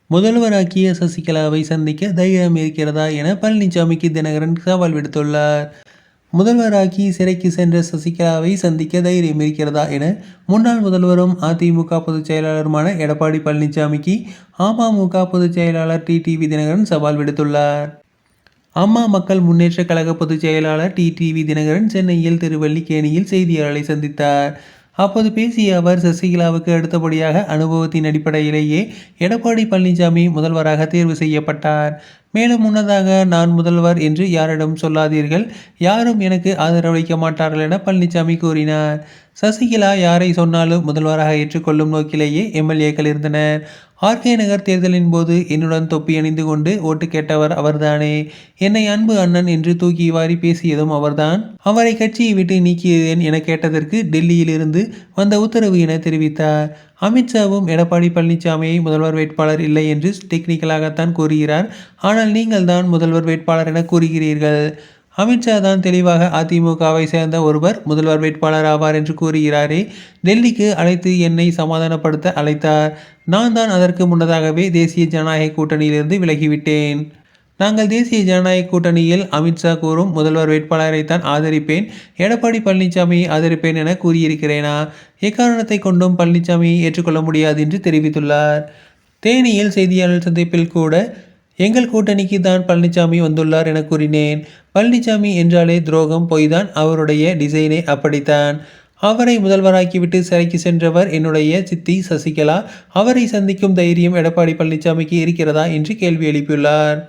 முதல்வராக்கிய சசிகலாவை சந்திக்க தைரியம் இருக்கிறதா என பழனிசாமிக்கு தினகரன் சவால் விடுத்துள்ளார். முதல்வராக்கி சிறைக்கு சென்ற சசிகலாவை சந்திக்க தைரியம் இருக்கிறதா என முன்னாள் முதல்வரும் அதிமுக பொதுச் செயலாளருமான எடப்பாடி பழனிசாமிக்கு அமமுக பொதுச் செயலாளர் டிடிவி தினகரன் சவால் விடுத்துள்ளார். அம்மா மக்கள் முன்னேற்ற கழக பொதுச் செயலாளர் டிடிவி தினகரன் சென்னையில் திருவல்லிக்கேணியில் செய்தியாளர்களை சந்தித்தார். அப்போது பேசிய அவர், சசிகலாவுக்கு அடுத்தபடியாக அனுபவத்தின் அடிப்படையிலேயே எடப்பாடி பழனிசாமி முதல்வராக தேர்வு செய்யப்பட்டார். மேலும் முன்னதாக நான் முதல்வர் என்று யாரிடம் சொல்லாதீர்கள், யாரும் எனக்கு ஆதரவளிக்க மாட்டார்கள் என பழனிசாமி கூறினார். சசிகலா யாரை சொன்னாலும் முதல்வராக ஏற்றுக்கொள்ளும் நோக்கிலேயே எம்எல்ஏக்கள் இருந்தனர். ஆர்கே நகர் தேர்தலின் போது என்னுடன் தொப்பி அணிந்து கொண்டு ஓட்டு கேட்டவர் அவர்தானே. என்னை அன்பு அண்ணன் என்று தூக்கி வாரி பேசியதும் அவர்தான். அவரை கட்சியை விட்டு நீக்கியேன் என கேட்டதற்கு டெல்லியில் இருந்து வந்த உத்தரவு என தெரிவித்தார். அமித்ஷாவும் எடப்பாடி பழனிசாமியை முதல்வர் வேட்பாளர் இல்லை என்று டெக்னிக்கலாகத்தான் கூறுகிறார். ஆனால் நீங்கள் தான் முதல்வர் வேட்பாளர் என கூறுகிறீர்கள். அமித்ஷா தான் தெளிவாக அதிமுகவை சேர்ந்த ஒருவர் முதல்வர் வேட்பாளர் ஆவார் என்று கூறுகிறாரே. டெல்லிக்கு அழைத்து என்னை சமாதானப்படுத்த அழைத்தார். நான் தான் அதற்கு முன்னதாகவே தேசிய ஜனநாயக கூட்டணியிலிருந்து விலகிவிட்டேன். நாங்கள் தேசிய ஜனநாயக கூட்டணியில் அமித்ஷா கூறும் முதல்வர் வேட்பாளரைத்தான் ஆதரிப்பேன், எடப்பாடி பழனிசாமியை ஆதரிப்பேன் என கூறியிருக்கிறேனா? எக்காரணத்தை கொண்டும் பழனிசாமியை ஏற்றுக்கொள்ள முடியாது என்று தெரிவித்துள்ளார். தேனியில் செய்தியாளர் சந்திப்பில் கூட எங்கள் கூட்டணிக்கு தான் பழனிசாமி வந்துள்ளார் என கூறினேன். பழனிசாமி என்றாலே துரோகம், பொய்தான். அவருடைய டிசைனே அப்படித்தான். அவரை முதல்வராக்கிவிட்டு சிறைக்கு சென்றவர் என்னுடைய சித்தி சசிகலா. அவரை சந்திக்கும் தைரியம் எடப்பாடி பழனிசாமிக்கு இருக்கிறதா என்று கேள்வி எழுப்பியுள்ளார்.